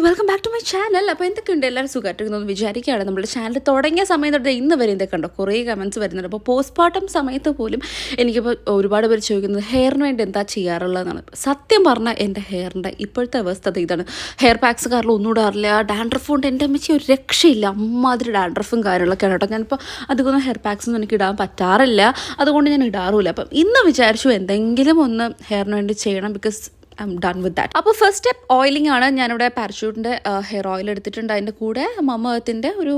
Welcome back to my channel. അപ്പോൾ എന്തൊക്കെയുണ്ട്, എല്ലാവരും സുഖമായിട്ടിരിക്കുന്നു വിചാരിക്കുകയാണ്. നമ്മുടെ ചാനൽ തുടങ്ങിയ സമയം തൊട്ട് ഇന്ന് വരെ എന്തൊക്കെ ഉണ്ടോ കുറേ കമൻറ്റ്സ് വരുന്നുണ്ട്. അപ്പോൾ പോസ്റ്റ്മോർട്ടം സമയത്ത് പോലും എനിക്കിപ്പോൾ ഒരുപാട് പേര് ചോദിക്കുന്നത് ഹെയറിന് വേണ്ടി എന്താ ചെയ്യാറുള്ളതെന്നാണ്. സത്യം പറഞ്ഞാൽ എൻ്റെ ഹെയറിൻ്റെ ഇപ്പോഴത്തെ അവസ്ഥ ഇതാണ്. ഹെയർ പാക്സ് കാരണം ഒന്നും ഇടാറില്ല. ഡാൻഡ്രഫ് കൊണ്ട് എൻ്റെ അമ്മച്ചി ഒരു രക്ഷയില്ല. അമ്മാതിരി ഡാൻഡ്രഫും കാര്യങ്ങളൊക്കെയാണ് കേട്ടോ. ഞാനിപ്പോൾ അധികമൊന്നും ഹെയർ പാക്സൊന്നും എനിക്ക് ഇടാൻ പറ്റാറില്ല, അതുകൊണ്ട് ഞാൻ ഇടാറുമില്ല. അപ്പം ഇന്ന് വിചാരിച്ചു എന്തെങ്കിലും ഒന്ന് ഹെയറിന് വേണ്ടി ചെയ്യണം, because I M done with that. അപ്പോൾ ഫസ്റ്റ് സ്റ്റെപ്പ് ഓയിലിംഗ് ആണ്. ഞാനിവിടെ പാരച്യൂട്ടിൻ്റെ ഹെയർ ഓയിൽ എടുത്തിട്ടുണ്ട്. അതിൻ്റെ കൂടെ മമ്മത്തിൻ്റെ ഒരു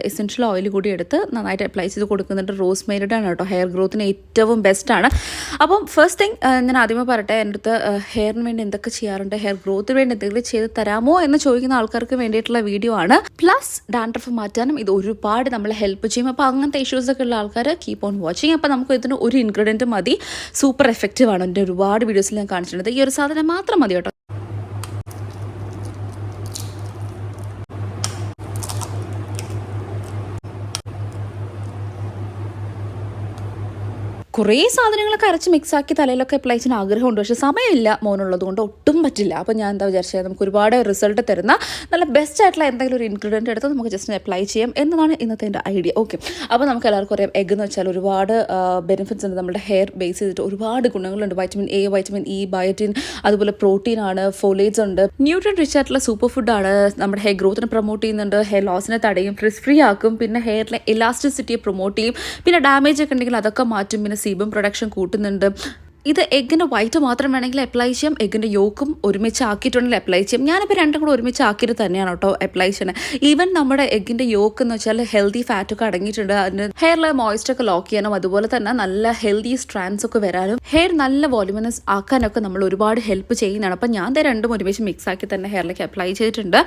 എസെൻഷ്യൽ ഓയിൽ കൂടി എടുത്ത് നന്നായിട്ട് അപ്ലൈ ചെയ്ത് കൊടുക്കുന്നുണ്ട്. റോസ് മേരിയുടെ ആണ് കേട്ടോ, ഹെയർ ഗ്രോത്തിന് ഏറ്റവും ബെസ്റ്റാണ്. അപ്പം ഫസ്റ്റ് തിങ് ഞാൻ ആദ്യമേ പറയട്ടെ, എൻ്റെ അടുത്ത് ഹെയറിന് വേണ്ടി എന്തൊക്കെ ചെയ്യാറുണ്ട്, ഹെയർ ഗ്രോത്തിന് വേണ്ടി എന്തെങ്കിലും ചെയ്ത് തരാമോ എന്ന് ചോദിക്കുന്ന ആൾക്കാർക്ക് വേണ്ടിയിട്ടുള്ള വീഡിയോ ആണ്. പ്ലസ് ഡാൻഡ്രഫ് മാറ്റാനും ഇത് ഒരുപാട് നമ്മളെ ഹെൽപ്പ് ചെയ്യും. അപ്പോൾ അങ്ങനത്തെ ഇഷ്യൂസൊക്കെ ഉള്ള ആൾക്കാർ കീപ്പ് ഓൺ വാച്ചിങ്. അപ്പോൾ നമുക്ക് ഇതിന് ഒരു ഇൻഗ്രീഡിയൻറ്റ് മതി, സൂപ്പർ എഫക്റ്റീവ് ആണ്. എൻ്റെ ഒരുപാട് വീഡിയോസിൽ ഞാൻ കാണിച്ചിട്ടുണ്ട്. ഈ ഒരു സാധനം മാത്രം മതി കേട്ടോ. കുറേ സാധനങ്ങളൊക്കെ അരച്ച് മിക്സാക്കി തലയിലൊക്കെ അപ്ലൈ ചെയ്യാൻ ആഗ്രഹമുണ്ട്, പക്ഷേ സമയമില്ല മോനുള്ളത് കൊണ്ട് ഒട്ടും പറ്റില്ല. അപ്പോൾ ഞാൻ എന്താ വിചാരിച്ചത്, നമുക്ക് ഒരുപാട് റിസൾട്ട് തരുന്ന നല്ല ബെസ്റ്റ് ആയിട്ടുള്ള എന്തെങ്കിലും ഒരു ഇൻഗ്രീഡിയൻറ്റ് എടുത്ത് നമുക്ക് ജസ്റ്റ് അപ്ലൈ ചെയ്യാം എന്നതാണ് ഇന്നത്തെ എൻ്റെ ഐഡിയ. ഓക്കെ, അപ്പോൾ നമുക്ക് എല്ലാവർക്കും അറിയാം, എഗ് എന്ന് വെച്ചാൽ ഒരുപാട് ബെനിഫിറ്റ്സ് ഉണ്ട്. നമ്മുടെ ഹെയർ ബേസ് ചെയ്തിട്ട് ഒരുപാട് ഗുണങ്ങളുണ്ട്. Vitamin A, vitamin E, biotin, അതുപോലെ പ്രോട്ടീനാണ്, ഫോലേറ്റ്സ് ഉണ്ട്. ന്യൂട്രിയൻ റിച്ച് ആയിട്ടുള്ള സൂപ്പർ ഫുഡാണ്. നമ്മുടെ ഹെയർ ഗ്രോത്തിനെ പ്രൊമോട്ട് ചെയ്യുന്നുണ്ട്, ഹെയർ ലോസിനെ തടയും, ഫ്രിസ് ഫ്രീ ആക്കും, പിന്നെ ഹെയറിലെ ഇലാസ്റ്റിസിറ്റിയെ പ്രൊമോട്ട് ചെയ്യും, പിന്നെ ഡാമേജ് ഒക്കെ ഉണ്ടെങ്കിൽ അതൊക്കെ മാറ്റും, പിന്നെ സീബം പ്രൊഡക്ഷൻ കൂട്ടുന്നുണ്ട്. ഇത് എഗ്ഗിൻ്റെ വൈറ്റ് മാത്രം വേണമെങ്കിൽ അപ്ലൈ ചെയ്യാം, എഗ്ഗിൻ്റെ യോക്കും ഒരുമിച്ച് ആക്കിയിട്ടുണ്ടെങ്കിൽ അപ്ലൈ ചെയ്യാം. ഞാനിപ്പോൾ രണ്ടും കൂടെ ഒരുമിച്ച് ആക്കിയിട്ട് തന്നെയാണ് കേട്ടോ അപ്ലൈ ചെയ്യണത്. ഈവൻ നമ്മുടെ എഗ്ഗിൻ്റെ യോക്ക് എന്ന് വെച്ചാൽ ഹെൽത്തി ഫാറ്റൊക്കെ അടങ്ങിയിട്ടുണ്ട്. അതിന് ഹെയറിലെ മോയ്സ്റ്റൊക്കെ ലോക്ക് ചെയ്യാനും അതുപോലെ തന്നെ നല്ല ഹെൽത്തി സ്ട്രാൻഡ്സ് ഒക്കെ വരാനും ഹെയർ നല്ല വോളിമിനസ് ആക്കാനൊക്കെ നമ്മൾ ഒരുപാട് ഹെൽപ്പ് ചെയ്യുന്നതാണ്. അപ്പം ഞാൻ രണ്ടും ഒരുമിച്ച് മിക്സ് ആക്കി തന്നെ ഹെയറിലേക്ക് അപ്ലൈ ചെയ്തിട്ടുണ്ട്.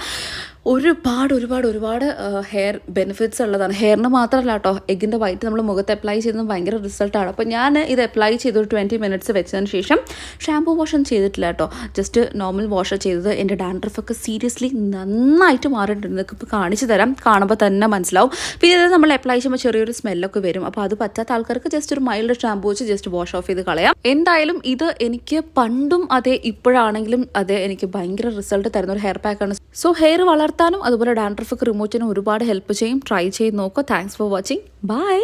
ഒരുപാട് ഹെയർ ബെനിഫിറ്റ്സ് ഉള്ളതാണ്. ഹെയറിന് മാത്രമല്ല കേട്ടോ, എഗ്ഗിൻ്റെ വൈറ്റ് നമ്മൾ മുഖത്ത് അപ്ലൈ ചെയ്യുന്നത് ഭയങ്കര റിസൾട്ടാണ്. അപ്പോൾ ഞാൻ ഇത് അപ്ലൈ ചെയ്തൊരു 20 മിനിറ്റ്സ് വെച്ചതിന് ശേഷം ഷാമ്പൂ വാഷൊന്നും ചെയ്തിട്ടില്ല കേട്ടോ, ജസ്റ്റ് നോർമൽ വാഷ് ചെയ്തത്. എൻ്റെ ഡാൻഡ്രഫൊക്കെ സീരിയസ്ലി നന്നായിട്ട് മാറിയിട്ടുണ്ട്. നിങ്ങൾക്ക് ഇപ്പോൾ കാണിച്ചു തരാം, കാണുമ്പോൾ തന്നെ മനസ്സിലാവും. പിന്നെ ഇത് നമ്മൾ അപ്ലൈ ചെയ്യുമ്പോൾ ചെറിയൊരു സ്മെല്ലൊക്കെ വരും. അപ്പോൾ അത് പറ്റാത്ത ആൾക്കാർക്ക് ജസ്റ്റ് ഒരു മൈൽഡ് ഷാമ്പൂ വെച്ച് ജസ്റ്റ് വാഷ് ഓഫ് ചെയ്ത് കളയാം. എന്തായാലും ഇത് എനിക്ക് പണ്ടും അതെ ഇപ്പോഴാണെങ്കിലും അതെ എനിക്ക് ഭയങ്കര റിസൾട്ട് തരുന്ന ഒരു ഹെയർ പാക്കാണ്. സോ ഹെയർ വളർത്താനും അതുപോലെ ഡാൻഡ്രഫൊക്കെ റിമൂവ് ചെയ്യാനും ഒരുപാട് ഹെൽപ്പ് ചെയ്യും. ട്രൈ ചെയ്ത് നോക്കുക. Thanks for watching. ബൈ.